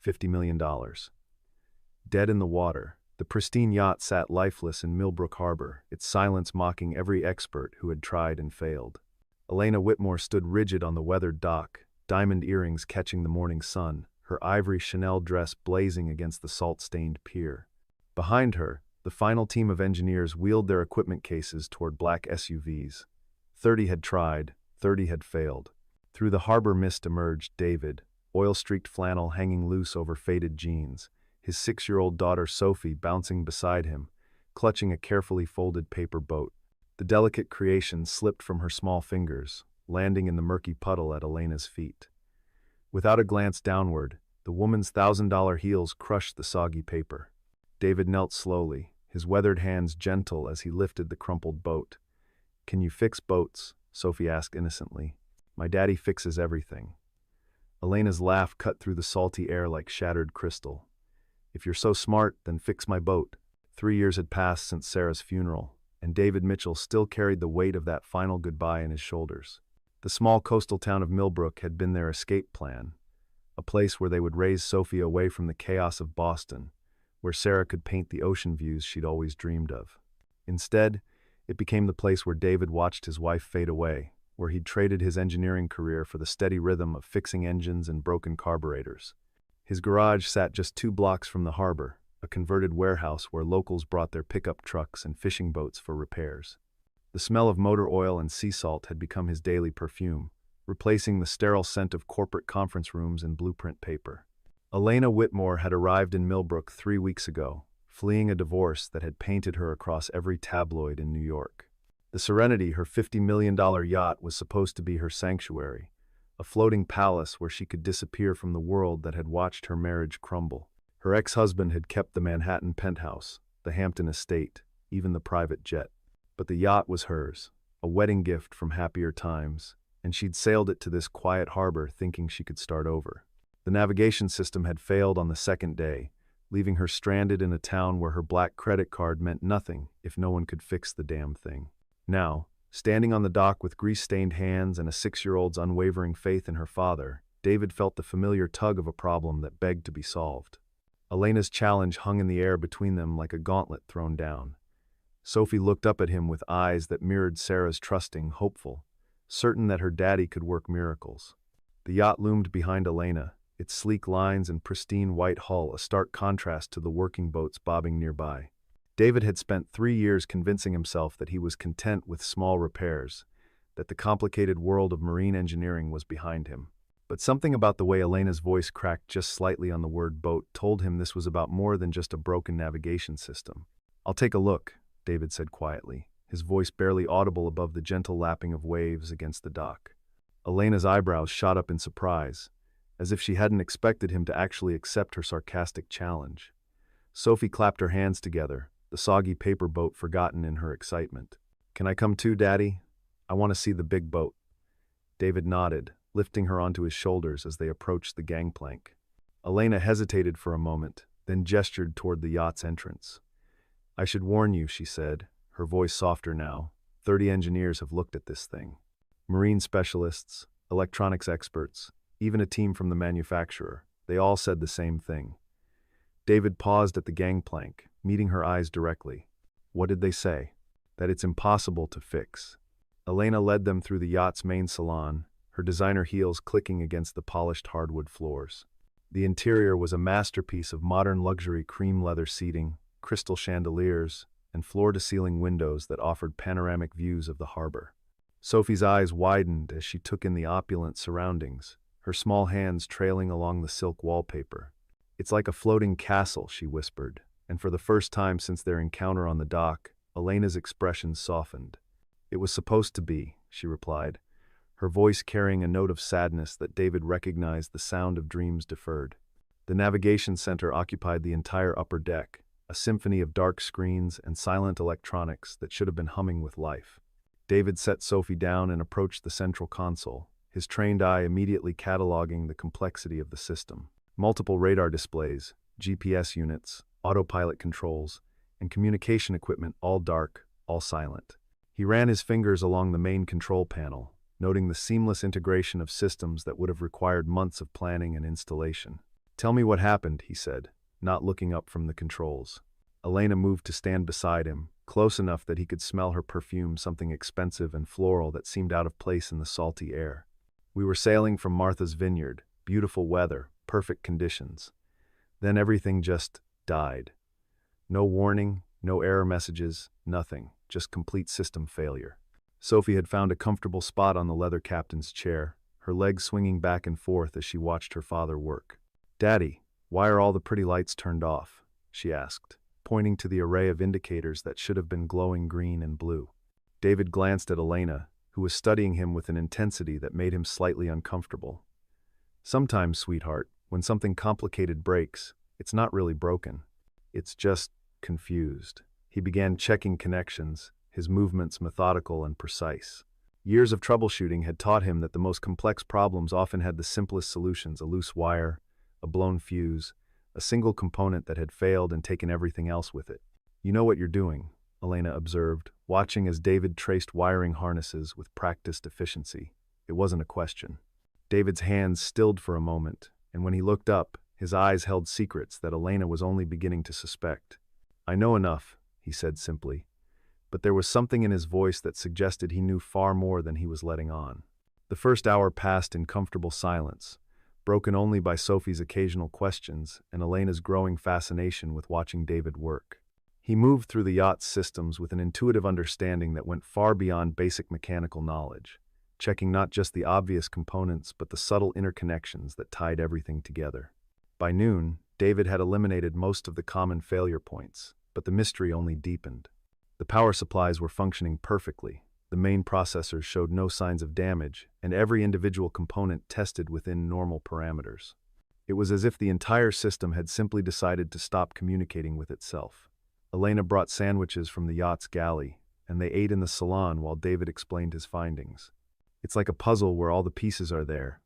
$50 million. Dead in the water, the pristine yacht sat lifeless in Millbrook Harbor, its silence mocking every expert who had tried and failed. Elena Whitmore stood rigid on the weathered dock, diamond earrings catching the morning sun, her ivory Chanel dress blazing against the salt-stained pier. Behind her, the final team of engineers wheeled their equipment cases toward black SUVs. 30 had tried, 30 had failed. Through the harbor mist emerged David, oil-streaked flannel hanging loose over faded jeans, his 6-year-old daughter Sophie bouncing beside him, clutching a carefully folded paper boat. The delicate creation slipped from her small fingers, landing in the murky puddle at Elena's feet. Without a glance downward, the woman's $1,000 heels crushed the soggy paper. David knelt slowly, his weathered hands gentle as he lifted the crumpled boat. "Can you fix boats?" Sophie asked innocently. "My daddy fixes everything." Elena's laugh cut through the salty air like shattered crystal. "If you're so smart, then fix my boat." 3 years had passed since Sarah's funeral, and David Mitchell still carried the weight of that final goodbye in his shoulders. The small coastal town of Millbrook had been their escape plan, a place where they would raise Sophie away from the chaos of Boston, where Sarah could paint the ocean views she'd always dreamed of. Instead, it became the place where David watched his wife fade away, where he'd traded his engineering career for the steady rhythm of fixing engines and broken carburetors. His garage sat just 2 blocks from the harbor, a converted warehouse where locals brought their pickup trucks and fishing boats for repairs. The smell of motor oil and sea salt had become his daily perfume, replacing the sterile scent of corporate conference rooms and blueprint paper. Elena Whitmore had arrived in Millbrook 3 weeks ago, fleeing a divorce that had painted her across every tabloid in New York. The Serenity, her $50 million yacht, was supposed to be her sanctuary, a floating palace where she could disappear from the world that had watched her marriage crumble. Her ex-husband had kept the Manhattan penthouse, the Hampton estate, even the private jet. But the yacht was hers, a wedding gift from happier times, and she'd sailed it to this quiet harbor thinking she could start over. The navigation system had failed on the second day, leaving her stranded in a town where her black credit card meant nothing if no one could fix the damn thing. Now, standing on the dock with grease-stained hands and a 6-year-old's unwavering faith in her father, David felt the familiar tug of a problem that begged to be solved. Elena's challenge hung in the air between them like a gauntlet thrown down. Sophie looked up at him with eyes that mirrored Sarah's, trusting, hopeful, certain that her daddy could work miracles. The yacht loomed behind Elena, its sleek lines and pristine white hull a stark contrast to the working boats bobbing nearby. David had spent 3 years convincing himself that he was content with small repairs, that the complicated world of marine engineering was behind him. But something about the way Elena's voice cracked just slightly on the word boat told him this was about more than just a broken navigation system. "I'll take a look," David said quietly, his voice barely audible above the gentle lapping of waves against the dock. Elena's eyebrows shot up in surprise, as if she hadn't expected him to actually accept her sarcastic challenge. Sophie clapped her hands together, the soggy paper boat forgotten in her excitement. "Can I come too, Daddy? I want to see the big boat." David nodded, lifting her onto his shoulders as they approached the gangplank. Elena hesitated for a moment, then gestured toward the yacht's entrance. "I should warn you," she said, her voice softer now. 30 engineers have looked at this thing. Marine specialists, electronics experts, even a team from the manufacturer. They all said the same thing. David paused at the gangplank, meeting her eyes directly. "What did they say?" "That it's impossible to fix." Elena led them through the yacht's main salon, her designer heels clicking against the polished hardwood floors. The interior was a masterpiece of modern luxury cream leather seating, crystal chandeliers, and floor-to-ceiling windows that offered panoramic views of the harbor. Sophie's eyes widened as she took in the opulent surroundings, her small hands trailing along the silk wallpaper. "It's like a floating castle," she whispered, and for the first time since their encounter on the dock, Elena's expression softened. "It was supposed to be," she replied, her voice carrying a note of sadness that David recognized the sound of dreams deferred. The navigation center occupied the entire upper deck, a symphony of dark screens and silent electronics that should have been humming with life. David set Sophie down and approached the central console, his trained eye immediately cataloging the complexity of the system. Multiple radar displays, GPS units, autopilot controls, and communication equipment, all dark, all silent. He ran his fingers along the main control panel, noting the seamless integration of systems that would have required months of planning and installation. Tell me what happened, he said, not looking up from the controls. Elena moved to stand beside him, close enough that he could smell her perfume, something expensive and floral that seemed out of place in the salty air. We were sailing from Martha's Vineyard, beautiful weather, perfect conditions. Then everything just died. No warning, no error messages, nothing, just complete system failure. Sophie had found a comfortable spot on the leather captain's chair, her legs swinging back and forth as she watched her father work. "Daddy, why are all the pretty lights turned off?" she asked, pointing to the array of indicators that should have been glowing green and blue. David glanced at Elena, who was studying him with an intensity that made him slightly uncomfortable. "Sometimes, sweetheart, when something complicated breaks, it's not really broken. It's just confused." He began checking connections, his movements methodical and precise. Years of troubleshooting had taught him that the most complex problems often had the simplest solutions: a loose wire, a blown fuse, a single component that had failed and taken everything else with it. "You know what you're doing," Elena observed, watching as David traced wiring harnesses with practiced efficiency. It wasn't a question. David's hands stilled for a moment, and when he looked up, his eyes held secrets that Elena was only beginning to suspect. "I know enough," he said simply, but there was something in his voice that suggested he knew far more than he was letting on. The first hour passed in comfortable silence, broken only by Sophie's occasional questions and Elena's growing fascination with watching David work. He moved through the yacht's systems with an intuitive understanding that went far beyond basic mechanical knowledge, checking not just the obvious components but the subtle interconnections that tied everything together. By noon, David had eliminated most of the common failure points, but the mystery only deepened. The power supplies were functioning perfectly, the main processors showed no signs of damage, and every individual component tested within normal parameters. It was as if the entire system had simply decided to stop communicating with itself. Elena brought sandwiches from the yacht's galley, and they ate in the salon while David explained his findings. "It's like a puzzle where all the pieces are there,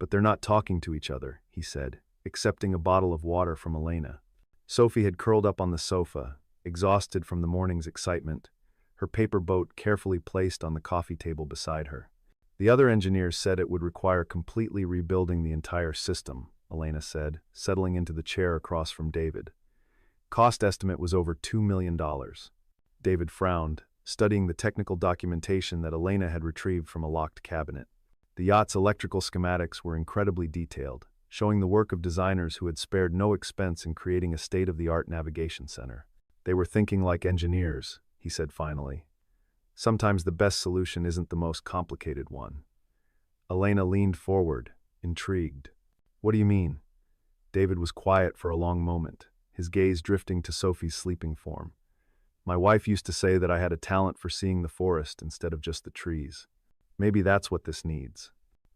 but they're not talking to each other," he said, accepting a bottle of water from Elena. Sophie had curled up on the sofa, exhausted from the morning's excitement, her paper boat carefully placed on the coffee table beside her. "The other engineers said it would require completely rebuilding the entire system," Elena said, settling into the chair across from David. "Cost estimate was over $2 million. David frowned, studying the technical documentation that Elena had retrieved from a locked cabinet. The yacht's electrical schematics were incredibly detailed, showing the work of designers who had spared no expense in creating a state-of-the-art navigation center. "They were thinking like engineers," he said finally. "Sometimes the best solution isn't the most complicated one." Elena leaned forward, intrigued. "What do you mean?" David was quiet for a long moment, his gaze drifting to Sophie's sleeping form. "My wife used to say that I had a talent for seeing the forest instead of just the trees. Maybe that's what this needs."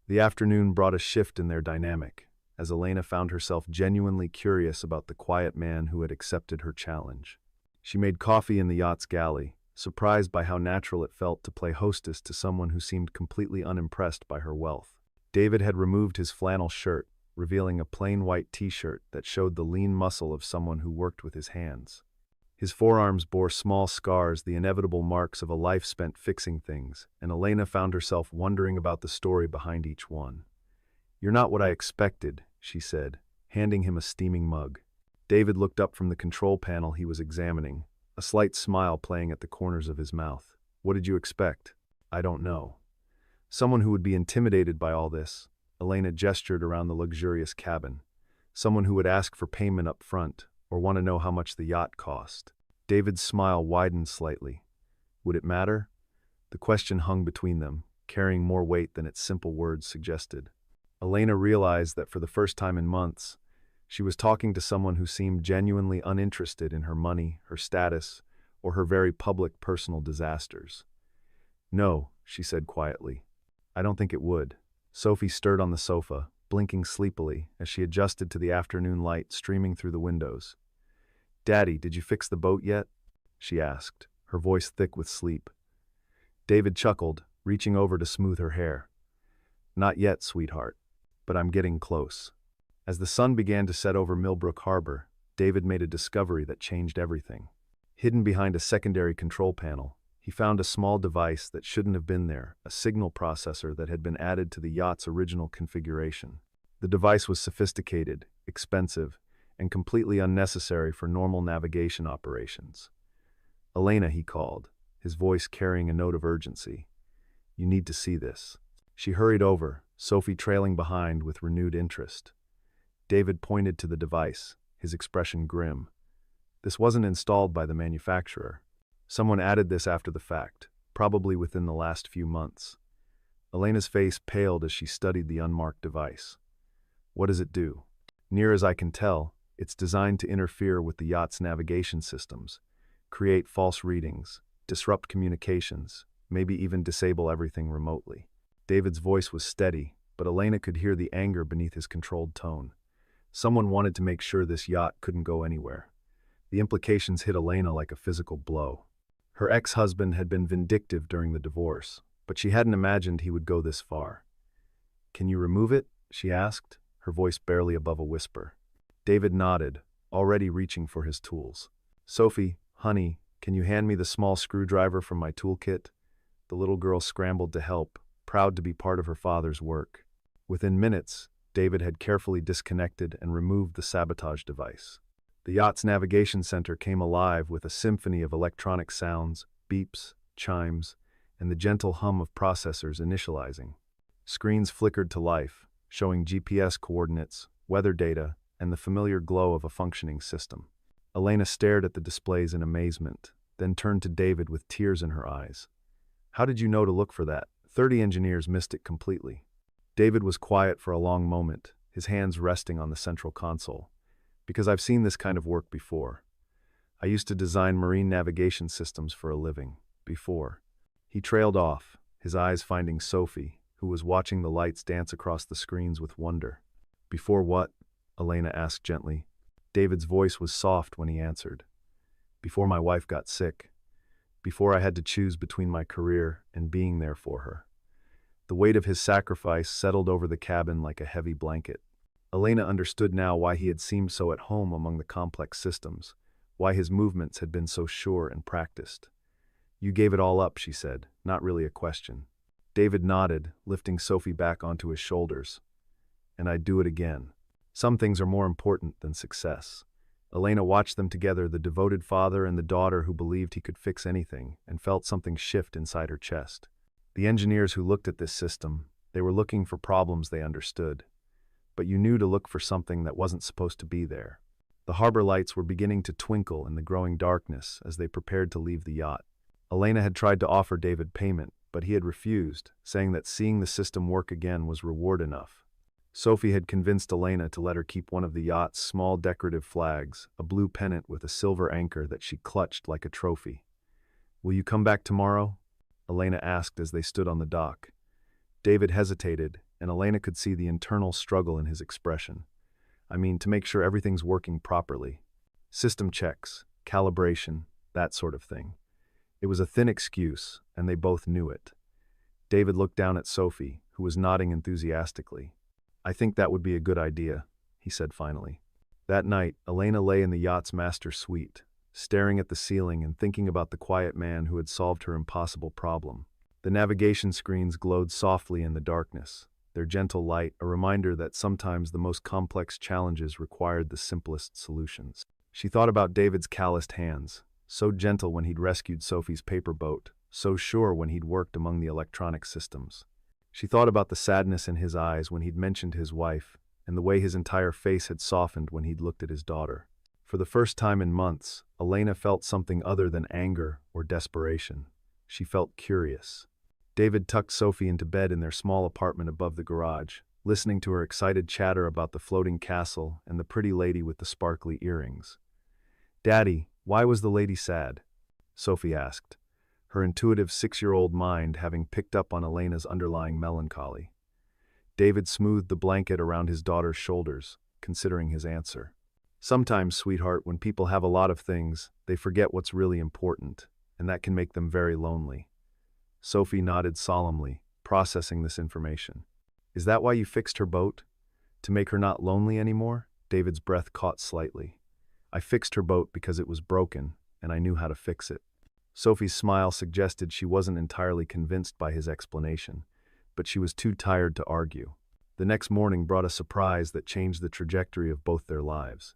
The afternoon brought a shift in their dynamic, as Elena found herself genuinely curious about the quiet man who had accepted her challenge. She made coffee in the yacht's galley, surprised by how natural it felt to play hostess to someone who seemed completely unimpressed by her wealth. David had removed his flannel shirt, revealing a plain white t-shirt that showed the lean muscle of someone who worked with his hands. His forearms bore small scars, the inevitable marks of a life spent fixing things, and Elena found herself wondering about the story behind each one. "You're not what I expected," she said, handing him a steaming mug. David looked up from the control panel he was examining, a slight smile playing at the corners of his mouth. "What did you expect?" "I don't know. Someone who would be intimidated by all this." Elena gestured around the luxurious cabin. "Someone who would ask for payment up front, or want to know how much the yacht cost." David's smile widened slightly. Would it matter? The question hung between them, carrying more weight than its simple words suggested. Elena realized that for the first time in months, she was talking to someone who seemed genuinely uninterested in her money, her status, or her very public personal disasters. "No," she said quietly. "I don't think it would." Sophie stirred on the sofa, blinking sleepily as she adjusted to the afternoon light streaming through the windows. "Daddy, did you fix the boat yet?" she asked, her voice thick with sleep. David chuckled, reaching over to smooth her hair. "Not yet, sweetheart, but I'm getting close." As the sun began to set over Millbrook Harbor, David made a discovery that changed everything. Hidden behind a secondary control panel, he found a small device that shouldn't have been there, a signal processor that had been added to the yacht's original configuration. The device was sophisticated, expensive, and completely unnecessary for normal navigation operations. Elena, he called, his voice carrying a note of urgency. You need to see this. She hurried over, Sophie trailing behind with renewed interest. David pointed to the device, his expression grim. This wasn't installed by the manufacturer. Someone added this after the fact, probably within the last few months. Elena's face paled as she studied the unmarked device. What does it do? Near as I can tell, it's designed to interfere with the yacht's navigation systems, create false readings, disrupt communications, maybe even disable everything remotely. David's voice was steady, but Elena could hear the anger beneath his controlled tone. Someone wanted to make sure this yacht couldn't go anywhere. The implications hit Elena like a physical blow. Her ex-husband had been vindictive during the divorce, but she hadn't imagined he would go this far. Can you remove it? She asked, her voice barely above a whisper. David nodded, already reaching for his tools. Sophie, honey, can you hand me the small screwdriver from my toolkit? The little girl scrambled to help, proud to be part of her father's work. Within minutes, David had carefully disconnected and removed the sabotage device. The yacht's navigation center came alive with a symphony of electronic sounds, beeps, chimes, and the gentle hum of processors initializing. Screens flickered to life, showing GPS coordinates, weather data, and the familiar glow of a functioning system. Elena stared at the displays in amazement, then turned to David with tears in her eyes. How did you know to look for that? 30 engineers missed it completely. David was quiet for a long moment, his hands resting on the central console. Because I've seen this kind of work before. I used to design marine navigation systems for a living, before. He trailed off, his eyes finding Sophie, who was watching the lights dance across the screens with wonder. Before what? Elena asked gently. David's voice was soft when he answered. Before my wife got sick. Before I had to choose between my career and being there for her. The weight of his sacrifice settled over the cabin like a heavy blanket. Elena understood now why he had seemed so at home among the complex systems, why his movements had been so sure and practiced. You gave it all up, she said, not really a question. David nodded, lifting Sophie back onto his shoulders. And I'd do it again. Some things are more important than success. Elena watched them together, the devoted father and the daughter who believed he could fix anything, and felt something shift inside her chest. The engineers who looked at this system, they were looking for problems they understood. But you knew to look for something that wasn't supposed to be there. The harbor lights were beginning to twinkle in the growing darkness as they prepared to leave the yacht. Elena had tried to offer David payment, but he had refused, saying that seeing the system work again was reward enough. Sophie had convinced Elena to let her keep one of the yacht's small decorative flags, a blue pennant with a silver anchor that she clutched like a trophy. Will you come back tomorrow? Elena asked as they stood on the dock. David hesitated, and Elena could see the internal struggle in his expression. I mean, to make sure everything's working properly. System checks, calibration, that sort of thing. It was a thin excuse, and they both knew it. David looked down at Sophie, who was nodding enthusiastically. I think that would be a good idea, he said finally. That night, Elena lay in the yacht's master suite, staring at the ceiling and thinking about the quiet man who had solved her impossible problem. The navigation screens glowed softly in the darkness, their gentle light a reminder that sometimes the most complex challenges required the simplest solutions. She thought about David's calloused hands, so gentle when he'd rescued Sophie's paper boat, so sure when he'd worked among the electronic systems. She thought about the sadness in his eyes when he'd mentioned his wife, and the way his entire face had softened when he'd looked at his daughter. For the first time in months, Elena felt something other than anger or desperation. She felt curious. David tucked Sophie into bed in their small apartment above the garage, listening to her excited chatter about the floating castle and the pretty lady with the sparkly earrings. Daddy, why was the lady sad? Sophie asked, her intuitive 6-year-old mind having picked up on Elena's underlying melancholy. David smoothed the blanket around his daughter's shoulders, considering his answer. Sometimes, sweetheart, when people have a lot of things, they forget what's really important, and that can make them very lonely. Sophie nodded solemnly, processing this information. Is that why you fixed her boat? To make her not lonely anymore? David's breath caught slightly. I fixed her boat because it was broken, and I knew how to fix it. Sophie's smile suggested she wasn't entirely convinced by his explanation, but she was too tired to argue. The next morning brought a surprise that changed the trajectory of both their lives.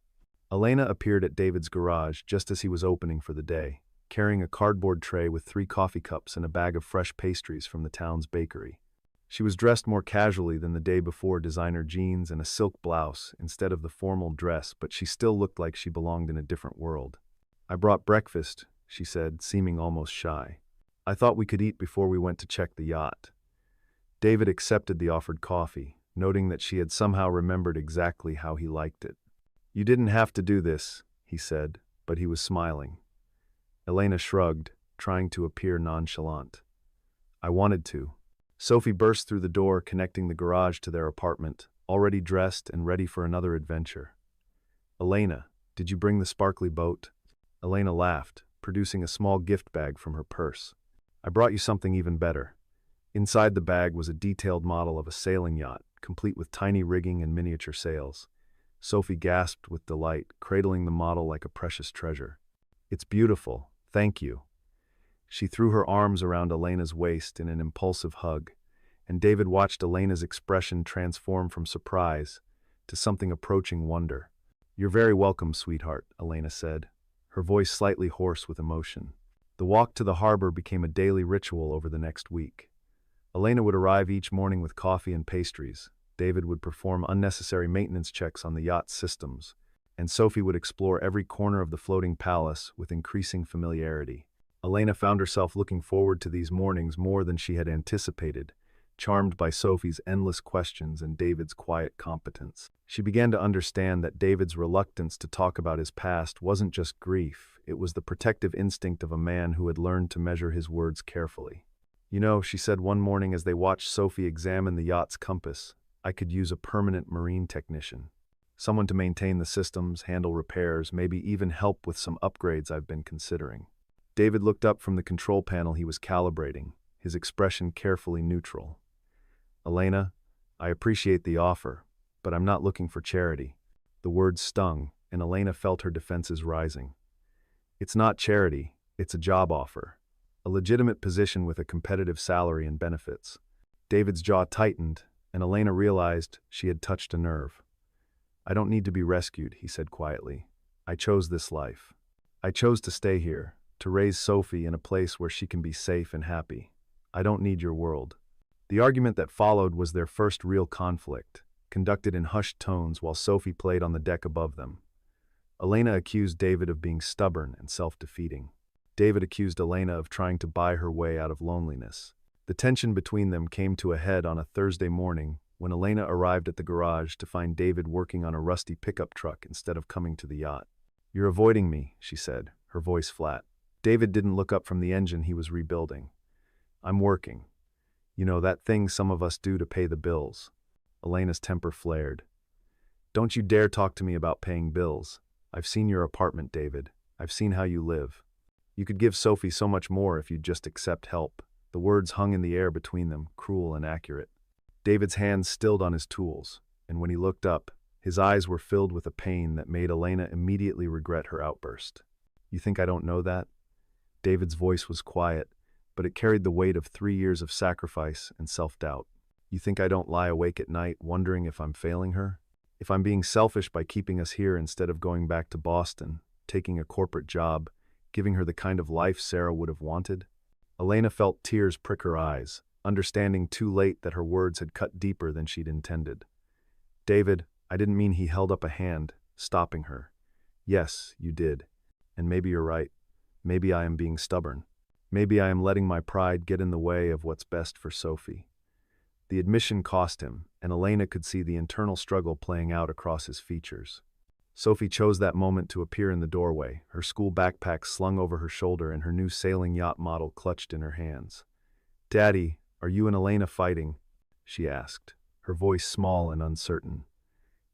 Elena appeared at David's garage just as he was opening for the day, carrying a cardboard tray with 3 coffee cups and a bag of fresh pastries from the town's bakery. She was dressed more casually than the day before, designer jeans and a silk blouse instead of the formal dress, but she still looked like she belonged in a different world. "I brought breakfast," she said, seeming almost shy. "I thought we could eat before we went to check the yacht." David accepted the offered coffee, noting that she had somehow remembered exactly how he liked it. "You didn't have to do this," he said, but he was smiling. Elena shrugged, trying to appear nonchalant. "I wanted to." Sophie burst through the door connecting the garage to their apartment, already dressed and ready for another adventure. "Elena, did you bring the sparkly boat?" Elena laughed, producing a small gift bag from her purse. "I brought you something even better." Inside the bag was a detailed model of a sailing yacht, complete with tiny rigging and miniature sails. Sophie gasped with delight, cradling the model like a precious treasure. "It's beautiful, thank you." She threw her arms around Elena's waist in an impulsive hug, and David watched Elena's expression transform from surprise to something approaching wonder. "You're very welcome, sweetheart," Elena said, her voice slightly hoarse with emotion. The walk to the harbor became a daily ritual over the next week. Elena would arrive each morning with coffee and pastries. David would perform unnecessary maintenance checks on the yacht's systems, and Sophie would explore every corner of the floating palace with increasing familiarity. Elena found herself looking forward to these mornings more than she had anticipated, charmed by Sophie's endless questions and David's quiet competence. She began to understand that David's reluctance to talk about his past wasn't just grief, it was the protective instinct of a man who had learned to measure his words carefully. "You know," she said one morning as they watched Sophie examine the yacht's compass, "I could use a permanent marine technician. Someone to maintain the systems, handle repairs, maybe even help with some upgrades I've been considering." David looked up from the control panel he was calibrating, his expression carefully neutral. "Elena, I appreciate the offer, but I'm not looking for charity." The words stung, and Elena felt her defenses rising. "It's not charity, it's a job offer. A legitimate position with a competitive salary and benefits." David's jaw tightened, and Elena realized she had touched a nerve. "I don't need to be rescued," he said quietly. "I chose this life. I chose to stay here, to raise Sophie in a place where she can be safe and happy. I don't need your world." The argument that followed was their first real conflict, conducted in hushed tones while Sophie played on the deck above them. Elena accused David of being stubborn and self-defeating. David accused Elena of trying to buy her way out of loneliness. The tension between them came to a head on a Thursday morning when Elena arrived at the garage to find David working on a rusty pickup truck instead of coming to the yacht. "You're avoiding me," she said, her voice flat. David didn't look up from the engine he was rebuilding. "I'm working. You know, that thing some of us do to pay the bills." Elena's temper flared. "Don't you dare talk to me about paying bills. I've seen your apartment, David. I've seen how you live. You could give Sophie so much more if you'd just accept help." The words hung in the air between them, cruel and accurate. David's hands stilled on his tools, and when he looked up, his eyes were filled with a pain that made Elena immediately regret her outburst. "You think I don't know that?" David's voice was quiet, but it carried the weight of 3 years of sacrifice and self-doubt. "You think I don't lie awake at night wondering if I'm failing her? If I'm being selfish by keeping us here instead of going back to Boston, taking a corporate job, giving her the kind of life Sarah would have wanted?" Elena felt tears prick her eyes, understanding too late that her words had cut deeper than she'd intended. "David, I didn't mean," he held up a hand, stopping her. "Yes, you did. And maybe you're right. Maybe I am being stubborn. Maybe I am letting my pride get in the way of what's best for Sophie." The admission cost him, and Elena could see the internal struggle playing out across his features. Sophie chose that moment to appear in the doorway, her school backpack slung over her shoulder and her new sailing yacht model clutched in her hands. "Daddy, are you and Elena fighting?" she asked, her voice small and uncertain.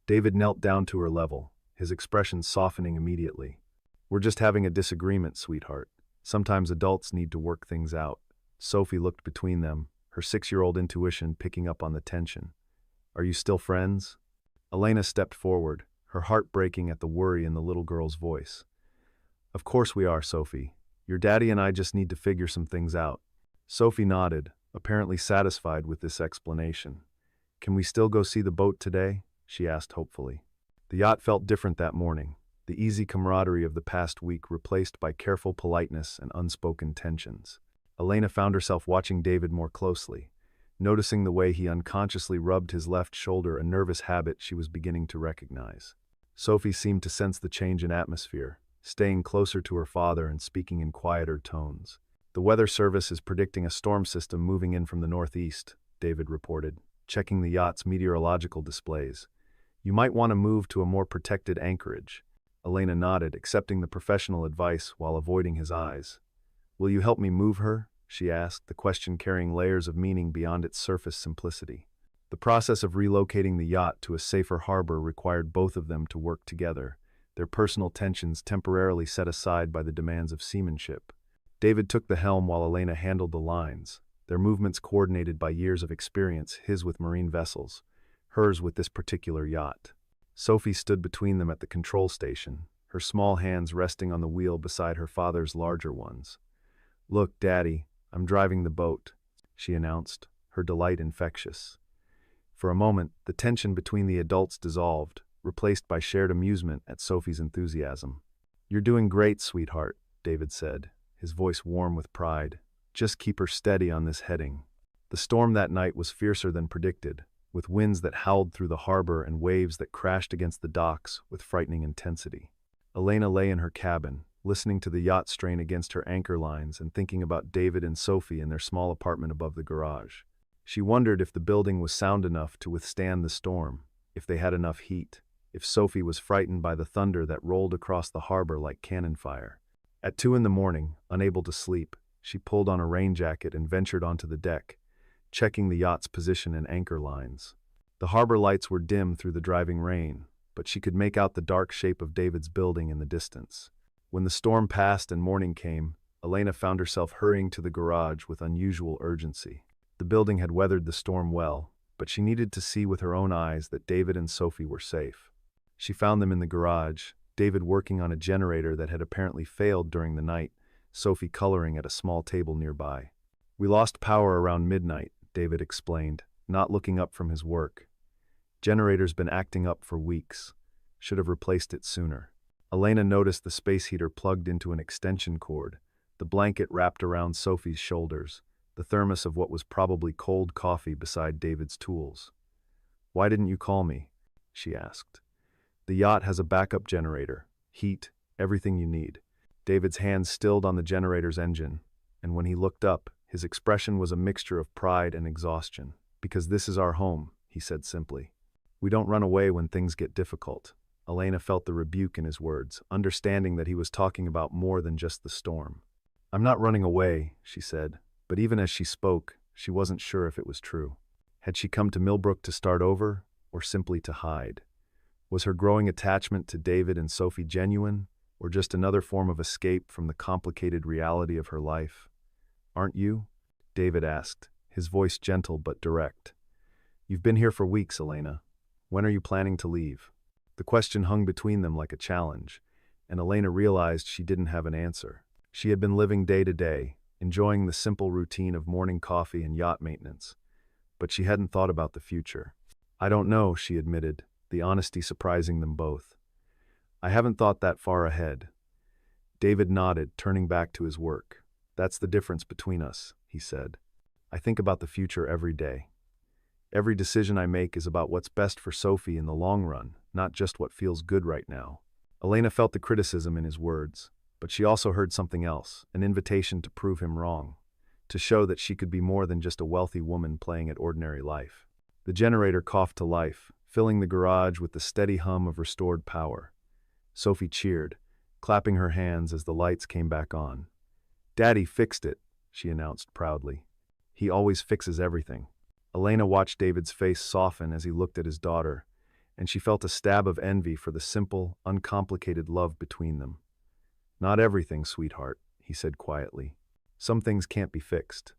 David knelt down to her level, his expression softening immediately. "We're just having a disagreement, sweetheart. Sometimes adults need to work things out." Sophie looked between them, her 6-year-old intuition picking up on the tension. "Are you still friends?" Elena stepped forward, her heart breaking at the worry in the little girl's voice. "Of course we are, Sophie. Your daddy and I just need to figure some things out." Sophie nodded, apparently satisfied with this explanation. Can we still go see the boat today? She asked hopefully. The yacht felt different that morning, the easy camaraderie of the past week replaced by careful politeness and unspoken tensions. Elena found herself watching David more closely, noticing the way he unconsciously rubbed his left shoulder, a nervous habit she was beginning to recognize. Sophie seemed to sense the change in atmosphere, staying closer to her father and speaking in quieter tones. The weather service is predicting a storm system moving in from the northeast, David reported, checking the yacht's meteorological displays. You might want to move to a more protected anchorage. Elena nodded, accepting the professional advice while avoiding his eyes. Will you help me move her? She asked, the question carrying layers of meaning beyond its surface simplicity. The process of relocating the yacht to a safer harbor required both of them to work together, their personal tensions temporarily set aside by the demands of seamanship. David took the helm while Elena handled the lines, their movements coordinated by years of experience, his with marine vessels, hers with this particular yacht. Sophie stood between them at the control station, her small hands resting on the wheel beside her father's larger ones. Look, Daddy, I'm driving the boat, she announced, her delight infectious. For a moment, the tension between the adults dissolved, replaced by shared amusement at Sophie's enthusiasm. You're doing great, sweetheart, David said, his voice warm with pride. Just keep her steady on this heading. The storm that night was fiercer than predicted, with winds that howled through the harbor and waves that crashed against the docks with frightening intensity. Elena lay in her cabin, listening to the yacht strain against her anchor lines and thinking about David and Sophie in their small apartment above the garage. She wondered if the building was sound enough to withstand the storm, if they had enough heat, if Sophie was frightened by the thunder that rolled across the harbor like cannon fire. At 2 a.m, unable to sleep, she pulled on a rain jacket and ventured onto the deck, checking the yacht's position and anchor lines. The harbor lights were dim through the driving rain, but she could make out the dark shape of David's building in the distance. When the storm passed and morning came, Elena found herself hurrying to the garage with unusual urgency. The building had weathered the storm well, but she needed to see with her own eyes that David and Sophie were safe. She found them in the garage, David working on a generator that had apparently failed during the night, Sophie coloring at a small table nearby. We lost power around midnight, David explained, not looking up from his work. Generator's been acting up for weeks. Should have replaced it sooner. Elena noticed the space heater plugged into an extension cord, the blanket wrapped around Sophie's shoulders, the thermos of what was probably cold coffee beside David's tools. Why didn't you call me? She asked. The yacht has a backup generator, heat, everything you need. David's hands stilled on the generator's engine, and when he looked up, his expression was a mixture of pride and exhaustion. Because this is our home, he said simply. We don't run away when things get difficult. Elena felt the rebuke in his words, understanding that he was talking about more than just the storm. I'm not running away, she said, but even as she spoke, she wasn't sure if it was true. Had she come to Millbrook to start over, or simply to hide? Was her growing attachment to David and Sophie genuine, or just another form of escape from the complicated reality of her life? Aren't you? David asked, his voice gentle but direct. You've been here for weeks, Elena. When are you planning to leave? The question hung between them like a challenge, and Elena realized she didn't have an answer. She had been living day to day, enjoying the simple routine of morning coffee and yacht maintenance, but she hadn't thought about the future. I don't know, she admitted, the honesty surprising them both. I haven't thought that far ahead. David nodded, turning back to his work. That's the difference between us, he said. I think about the future every day. Every decision I make is about what's best for Sophie in the long run, not just what feels good right now. Elena felt the criticism in his words, but she also heard something else, an invitation to prove him wrong, to show that she could be more than just a wealthy woman playing at ordinary life. The generator coughed to life, filling the garage with the steady hum of restored power. Sophie cheered, clapping her hands as the lights came back on. Daddy fixed it, she announced proudly. He always fixes everything. Elena watched David's face soften as he looked at his daughter, and she felt a stab of envy for the simple, uncomplicated love between them. Not everything, sweetheart, he said quietly. Some things can't be fixed.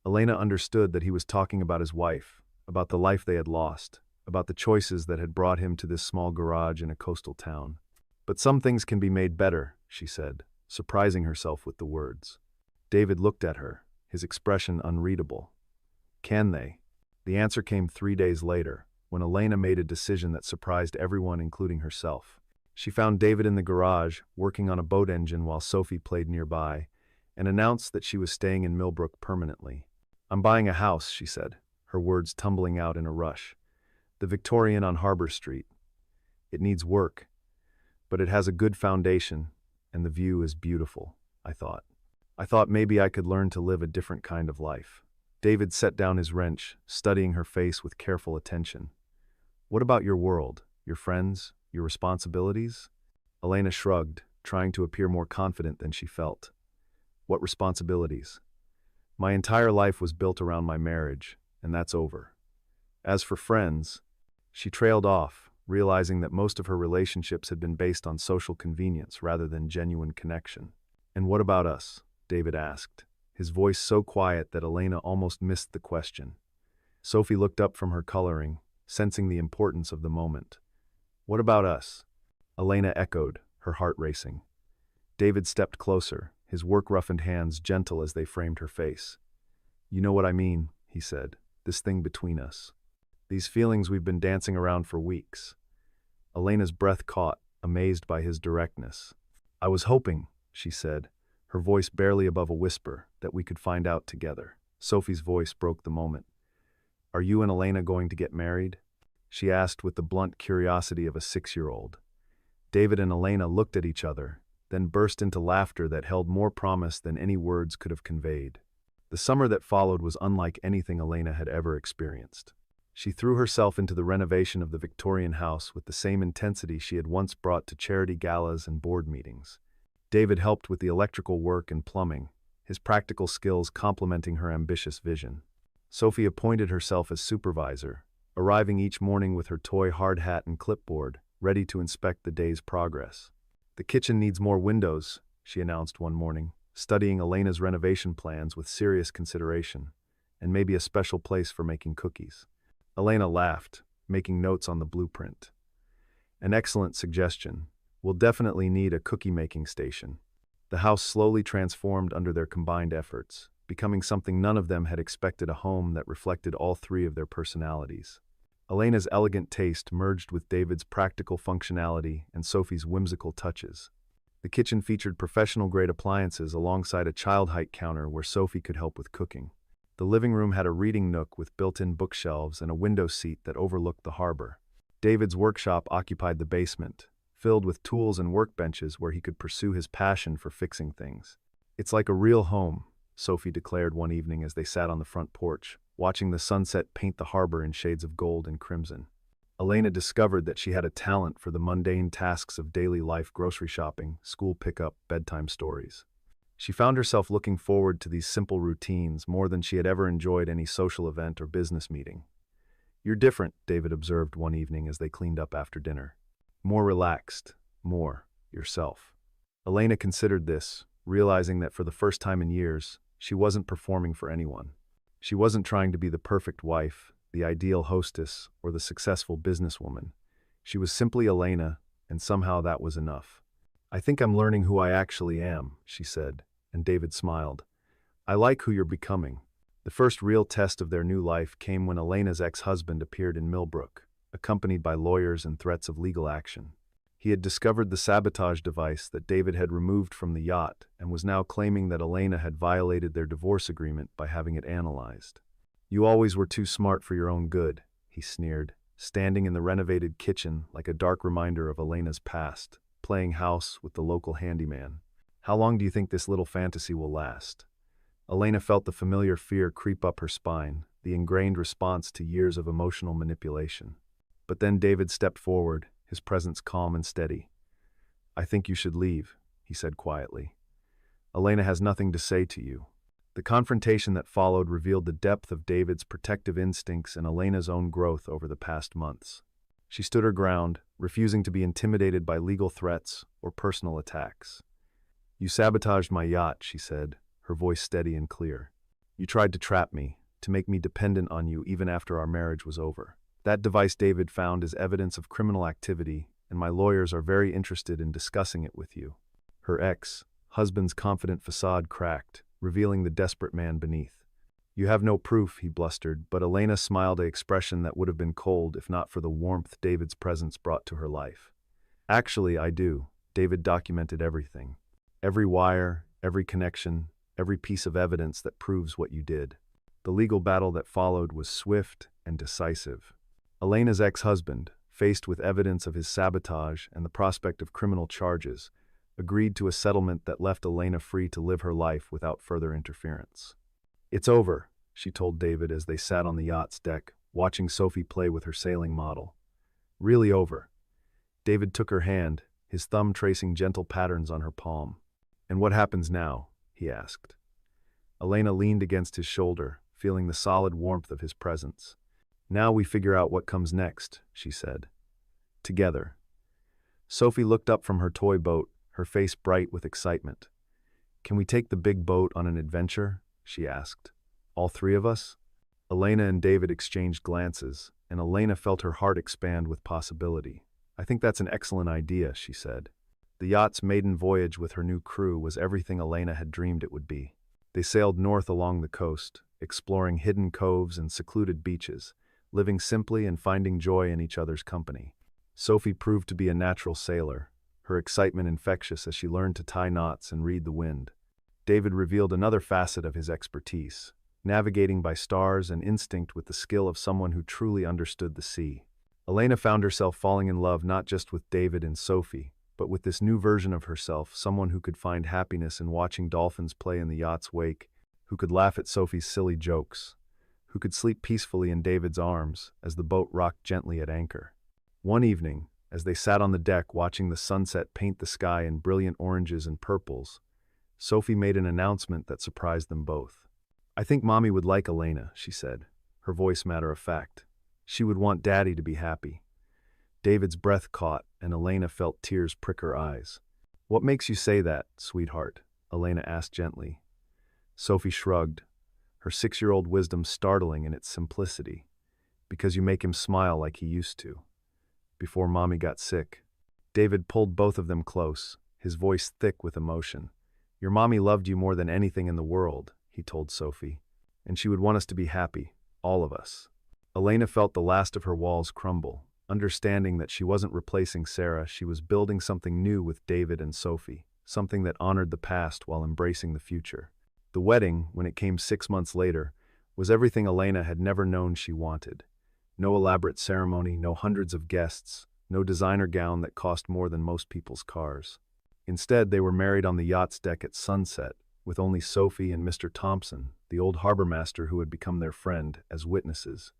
Elena understood that he was talking about his wife, about the life they had lost, about the choices that had brought him to this small garage in a coastal town. But some things can be made better, she said, surprising herself with the words. David looked at her, his expression unreadable. Can they? The answer came 3 days later, when Elena made a decision that surprised everyone, including herself. She found David in the garage, working on a boat engine while Sophie played nearby, and announced that she was staying in Millbrook permanently. "I'm buying a house," she said, her words tumbling out in a rush. "The Victorian on Harbor Street. It needs work, but it has a good foundation, and the view is beautiful," I thought. I thought maybe I could learn to live a different kind of life. David set down his wrench, studying her face with careful attention. "What about your world, your friends, your responsibilities?" Elena shrugged, trying to appear more confident than she felt. "What responsibilities? My entire life was built around my marriage, and that's over. As for friends," she trailed off, realizing that most of her relationships had been based on social convenience rather than genuine connection. "And what about us?" David asked, his voice so quiet that Elena almost missed the question. Sophie looked up from her coloring, sensing the importance of the moment. "What about us?" Elena echoed, her heart racing. David stepped closer, his work-roughened hands gentle as they framed her face. "You know what I mean," he said, "this thing between us. These feelings we've been dancing around for weeks." Elena's breath caught, amazed by his directness. "I was hoping," she said, her voice barely above a whisper, "that we could find out together." Sophie's voice broke the moment. "Are you and Elena going to get married?" she asked with the blunt curiosity of a 6-year-old. David and Elena looked at each other, then burst into laughter that held more promise than any words could have conveyed. The summer that followed was unlike anything Elena had ever experienced. She threw herself into the renovation of the Victorian house with the same intensity she had once brought to charity galas and board meetings. David helped with the electrical work and plumbing, his practical skills complementing her ambitious vision. Sophie appointed herself as supervisor, arriving each morning with her toy hard hat and clipboard, ready to inspect the day's progress. "The kitchen needs more windows," she announced one morning, studying Elena's renovation plans with serious consideration, "and maybe a special place for making cookies." Elena laughed, making notes on the blueprint. "An excellent suggestion. We'll definitely need a cookie-making station." The house slowly transformed under their combined efforts, becoming something none of them had expected, a home that reflected all three of their personalities. Elena's elegant taste merged with David's practical functionality and Sophie's whimsical touches. The kitchen featured professional-grade appliances alongside a child-height counter where Sophie could help with cooking. The living room had a reading nook with built-in bookshelves and a window seat that overlooked the harbor. David's workshop occupied the basement, filled with tools and workbenches where he could pursue his passion for fixing things. "It's like a real home," Sophie declared one evening as they sat on the front porch, watching the sunset paint the harbor in shades of gold and crimson. Elena discovered that she had a talent for the mundane tasks of daily life: grocery shopping, school pickup, bedtime stories. She found herself looking forward to these simple routines more than she had ever enjoyed any social event or business meeting. "You're different," David observed one evening as they cleaned up after dinner. "More relaxed, more yourself." Elena considered this, realizing that for the first time in years, she wasn't performing for anyone. She wasn't trying to be the perfect wife, the ideal hostess, or the successful businesswoman. She was simply Elena, and somehow that was enough. "I think I'm learning who I actually am," she said, and David smiled. "I like who you're becoming." The first real test of their new life came when Elena's ex-husband appeared in Millbrook, accompanied by lawyers and threats of legal action. He had discovered the sabotage device that David had removed from the yacht and was now claiming that Elena had violated their divorce agreement by having it analyzed. "You always were too smart for your own good," he sneered, standing in the renovated kitchen like a dark reminder of Elena's past, playing house with the local handyman. "How long do you think this little fantasy will last?" Elena felt the familiar fear creep up her spine, the ingrained response to years of emotional manipulation. But then David stepped forward, his presence calm and steady. "I think you should leave," he said quietly. "Elena has nothing to say to you." The confrontation that followed revealed the depth of David's protective instincts and Elena's own growth over the past months. She stood her ground, refusing to be intimidated by legal threats or personal attacks. "You sabotaged my yacht," she said, her voice steady and clear. "You tried to trap me, to make me dependent on you even after our marriage was over. That device David found is evidence of criminal activity, and my lawyers are very interested in discussing it with you." Her ex-husband's confident facade cracked, revealing the desperate man beneath. You have no proof, he blustered, but Elena smiled an expression that would have been cold if not for the warmth David's presence brought to her life. Actually, I do. David documented everything. Every wire, every connection, every piece of evidence that proves what you did. The legal battle that followed was swift and decisive. Elena's ex-husband, faced with evidence of his sabotage and the prospect of criminal charges, agreed to a settlement that left Elena free to live her life without further interference. "It's over," she told David as they sat on the yacht's deck, watching Sophie play with her sailing model. "Really over." David took her hand, his thumb tracing gentle patterns on her palm. "And what happens now?" he asked. Elena leaned against his shoulder, feeling the solid warmth of his presence. "Now we figure out what comes next," she said. "Together." Sophie looked up from her toy boat, her face bright with excitement. "Can we take the big boat on an adventure?" she asked. "All three of us?" Elena and David exchanged glances, and Elena felt her heart expand with possibility. "I think that's an excellent idea," she said. The yacht's maiden voyage with her new crew was everything Elena had dreamed it would be. They sailed north along the coast, exploring hidden coves and secluded beaches, living simply and finding joy in each other's company. Sophie proved to be a natural sailor, her excitement infectious as she learned to tie knots and read the wind. David revealed another facet of his expertise, navigating by stars and instinct with the skill of someone who truly understood the sea. Elena found herself falling in love not just with David and Sophie, but with this new version of herself, someone who could find happiness in watching dolphins play in the yacht's wake, who could laugh at Sophie's silly jokes, who could sleep peacefully in David's arms as the boat rocked gently at anchor. One evening, as they sat on the deck watching the sunset paint the sky in brilliant oranges and purples, Sophie made an announcement that surprised them both. "I think Mommy would like Elena," she said, her voice matter of fact. "She would want Daddy to be happy." David's breath caught, and Elena felt tears prick her eyes. "What makes you say that, sweetheart?" Elena asked gently. Sophie shrugged, her 6-year-old wisdom startling in its simplicity. "Because you make him smile like he used to. Before Mommy got sick." David pulled both of them close, his voice thick with emotion. "Your Mommy loved you more than anything in the world," he told Sophie. "And she would want us to be happy, all of us." Elena felt the last of her walls crumble, understanding that she wasn't replacing Sarah, she was building something new with David and Sophie, something that honored the past while embracing the future. The wedding, when it came 6 months later, was everything Elena had never known she wanted. No elaborate ceremony, no hundreds of guests, no designer gown that cost more than most people's cars. Instead, they were married on the yacht's deck at sunset, with only Sophie and Mr. Thompson, the old harbor master who had become their friend, as witnesses.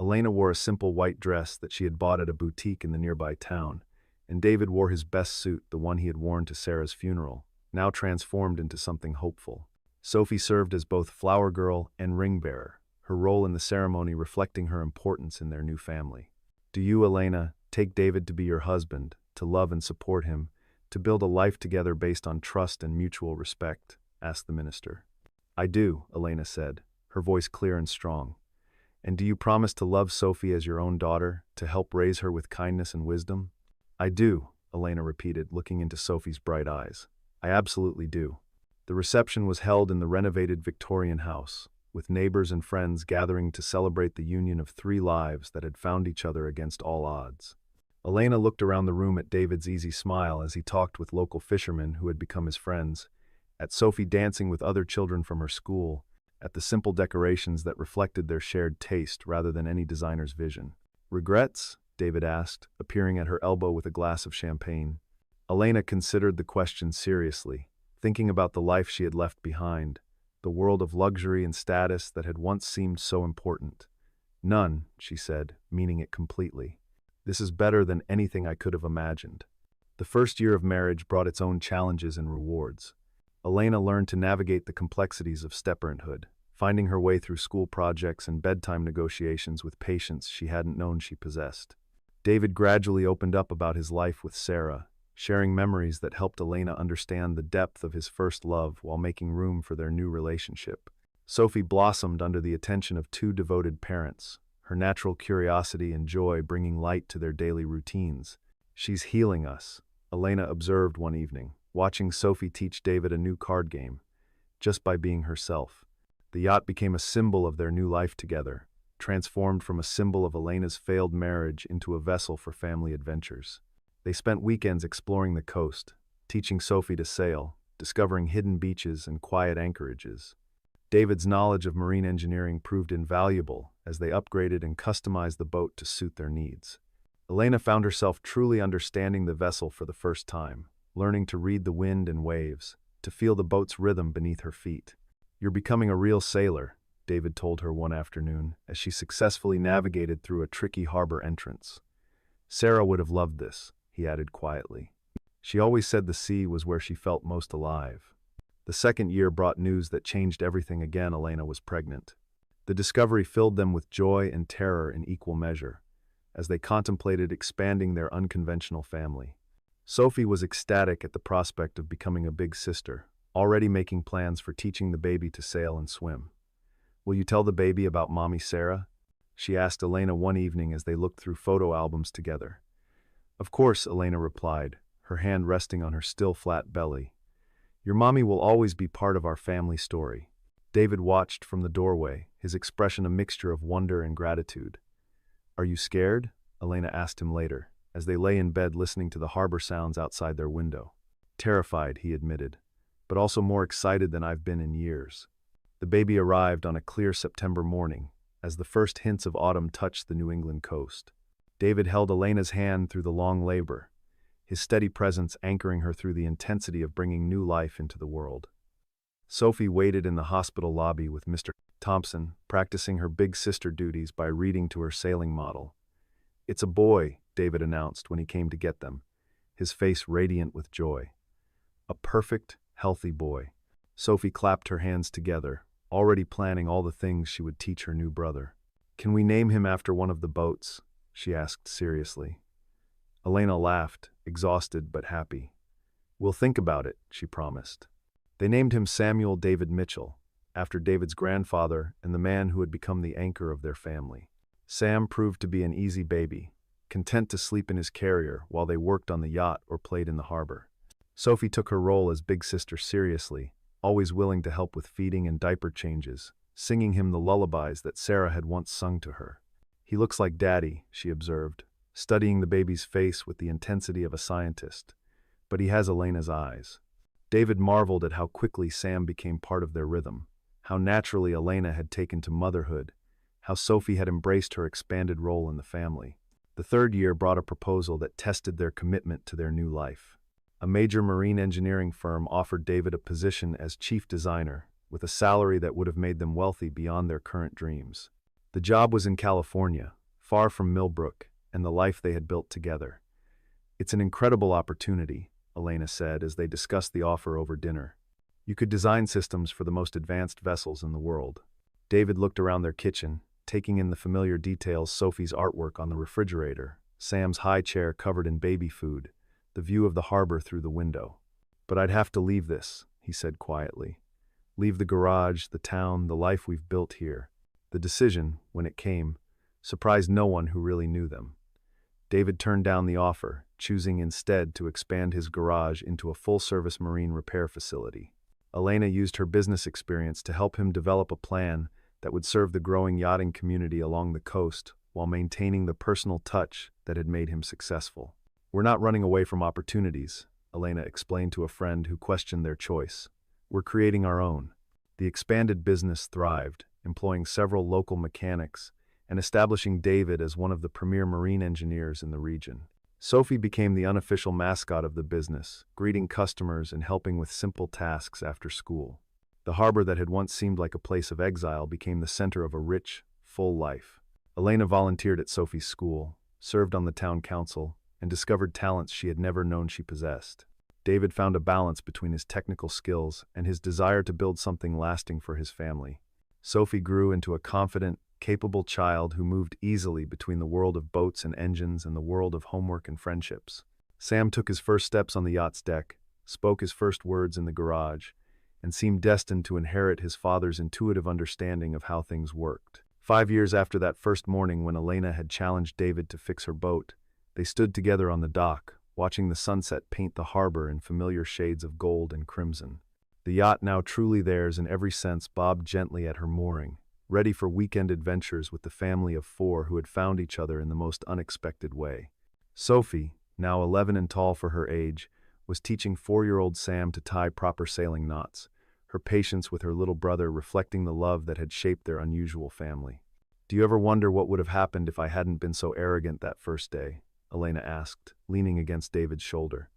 Elena wore a simple white dress that she had bought at a boutique in the nearby town, and David wore his best suit, the one he had worn to Sarah's funeral, now transformed into something hopeful. Sophie served as both flower girl and ring bearer, her role in the ceremony reflecting her importance in their new family. "Do you, Elena, take David to be your husband, to love and support him, to build a life together based on trust and mutual respect?" asked the minister. "I do," Elena said, her voice clear and strong. "And do you promise to love Sophie as your own daughter, to help raise her with kindness and wisdom?" "I do," Elena repeated, looking into Sophie's bright eyes. "I absolutely do." The reception was held in the renovated Victorian house, with neighbors and friends gathering to celebrate the union of 3 lives that had found each other against all odds. Elena looked around the room at David's easy smile as he talked with local fishermen who had become his friends, at Sophie dancing with other children from her school, at the simple decorations that reflected their shared taste rather than any designer's vision. "Regrets?" David asked, appearing at her elbow with a glass of champagne. Elena considered the question seriously, thinking about the life she had left behind, the world of luxury and status that had once seemed so important. "None," she said, meaning it completely. "This is better than anything I could have imagined." The first year of marriage brought its own challenges and rewards. Elena learned to navigate the complexities of step-parenthood, finding her way through school projects and bedtime negotiations with patience she hadn't known she possessed. David gradually opened up about his life with Sarah, sharing memories that helped Elena understand the depth of his first love while making room for their new relationship. Sophie blossomed under the attention of 2 devoted parents, her natural curiosity and joy bringing light to their daily routines. "She's healing us," Elena observed one evening, watching Sophie teach David a new card game, just by being herself. The yacht became a symbol of their new life together, transformed from a symbol of Elena's failed marriage into a vessel for family adventures. They spent weekends exploring the coast, teaching Sophie to sail, discovering hidden beaches and quiet anchorages. David's knowledge of marine engineering proved invaluable as they upgraded and customized the boat to suit their needs. Elena found herself truly understanding the vessel for the first time, learning to read the wind and waves, to feel the boat's rhythm beneath her feet. "You're becoming a real sailor," David told her one afternoon as she successfully navigated through a tricky harbor entrance. "Sarah would have loved this," he added quietly. "She always said the sea was where she felt most alive." The second year brought news that changed everything again. Elena was pregnant. The discovery filled them with joy and terror in equal measure, as they contemplated expanding their unconventional family. Sophie was ecstatic at the prospect of becoming a big sister, already making plans for teaching the baby to sail and swim. "Will you tell the baby about Mommy Sarah?" she asked Elena one evening as they looked through photo albums together. "Of course," Elena replied, her hand resting on her still flat belly. "Your mommy will always be part of our family story." David watched from the doorway, his expression a mixture of wonder and gratitude. "Are you scared?" Elena asked him later, as they lay in bed listening to the harbor sounds outside their window. "Terrified," he admitted, "but also more excited than I've been in years." The baby arrived on a clear September morning, as the first hints of autumn touched the New England coast. David held Elena's hand through the long labor, his steady presence anchoring her through the intensity of bringing new life into the world. Sophie waited in the hospital lobby with Mr. Thompson, practicing her big sister duties by reading to her sailing model. "It's a boy," David announced when he came to get them, his face radiant with joy. "A perfect, healthy boy." Sophie clapped her hands together, already planning all the things she would teach her new brother. "Can we name him after one of the boats?" she asked seriously. Elena laughed, exhausted but happy. "We'll think about it," she promised. They named him Samuel David Mitchell, after David's grandfather and the man who had become the anchor of their family. Sam proved to be an easy baby, content to sleep in his carrier while they worked on the yacht or played in the harbor. Sophie took her role as big sister seriously, always willing to help with feeding and diaper changes, singing him the lullabies that Sarah had once sung to her. "He looks like Daddy," she observed, studying the baby's face with the intensity of a scientist, "but he has Elena's eyes." David marveled at how quickly Sam became part of their rhythm, how naturally Elena had taken to motherhood, how Sophie had embraced her expanded role in the family. The third year brought a proposal that tested their commitment to their new life. A major marine engineering firm offered David a position as chief designer, with a salary that would have made them wealthy beyond their current dreams. The job was in California, far from Millbrook and the life they had built together. "It's an incredible opportunity," Elena said as they discussed the offer over dinner. "You could design systems for the most advanced vessels in the world." David looked around their kitchen, taking in the familiar details: Sophie's artwork on the refrigerator, Sam's high chair covered in baby food, the view of the harbor through the window. "But I'd have to leave this," he said quietly. "Leave the garage, the town, the life we've built here." The decision, when it came, surprised no one who really knew them. David turned down the offer, choosing instead to expand his garage into a full-service marine repair facility. Elena used her business experience to help him develop a plan that would serve the growing yachting community along the coast while maintaining the personal touch that had made him successful. "We're not running away from opportunities," Elena explained to a friend who questioned their choice. "We're creating our own." The expanded business thrived, employing several local mechanics and establishing David as one of the premier marine engineers in the region. Sophie became the unofficial mascot of the business, greeting customers and helping with simple tasks after school. The harbor that had once seemed like a place of exile became the center of a rich, full life. Elena volunteered at Sophie's school, served on the town council, and discovered talents she had never known she possessed. David found a balance between his technical skills and his desire to build something lasting for his family. Sophie grew into a confident, capable child who moved easily between the world of boats and engines and the world of homework and friendships. Sam took his first steps on the yacht's deck, spoke his first words in the garage, and seemed destined to inherit his father's intuitive understanding of how things worked. 5 years after that first morning when Elena had challenged David to fix her boat, they stood together on the dock, watching the sunset paint the harbor in familiar shades of gold and crimson. The yacht, now truly theirs in every sense, bobbed gently at her mooring, ready for weekend adventures with the family of four who had found each other in the most unexpected way. Sophie, now 11 and tall for her age, was teaching 4-year-old Sam to tie proper sailing knots, her patience with her little brother reflecting the love that had shaped their unusual family. "Do you ever wonder what would have happened if I hadn't been so arrogant that first day?" Elena asked, leaning against David's shoulder.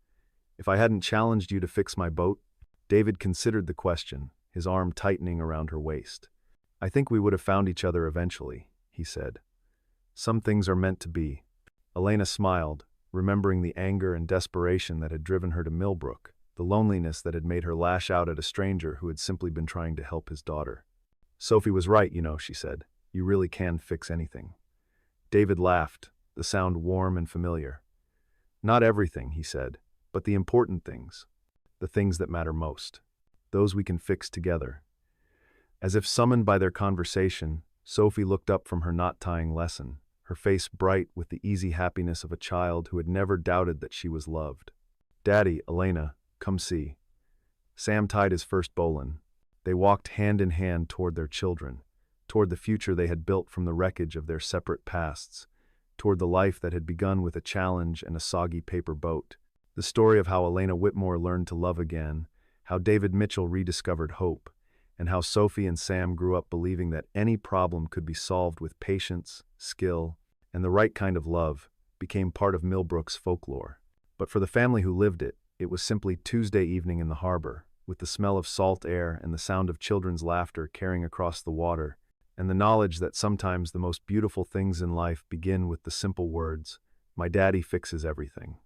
"If I hadn't challenged you to fix my boat?" David considered the question, his arm tightening around her waist. "I think we would have found each other eventually," he said. "Some things are meant to be." Elena smiled, remembering the anger and desperation that had driven her to Millbrook, the loneliness that had made her lash out at a stranger who had simply been trying to help his daughter. "Sophie was right, she said. "You really can fix anything." David laughed, the sound warm and familiar. "Not everything," he said, "but the important things. The things that matter most. Those we can fix together." As if summoned by their conversation, Sophie looked up from her knot-tying lesson, her face bright with the easy happiness of a child who had never doubted that she was loved. "Daddy, Elena, come see." Sam tied his first bowline. They walked hand in hand toward their children, toward the future they had built from the wreckage of their separate pasts, toward the life that had begun with a challenge and a soggy paper boat. The story of how Elena Whitmore learned to love again, how David Mitchell rediscovered hope, and how Sophie and Sam grew up believing that any problem could be solved with patience, skill, and the right kind of love, became part of Millbrook's folklore. But for the family who lived it, it was simply Tuesday evening in the harbor, with the smell of salt air and the sound of children's laughter carrying across the water, and the knowledge that sometimes the most beautiful things in life begin with the simple words, "My daddy fixes everything."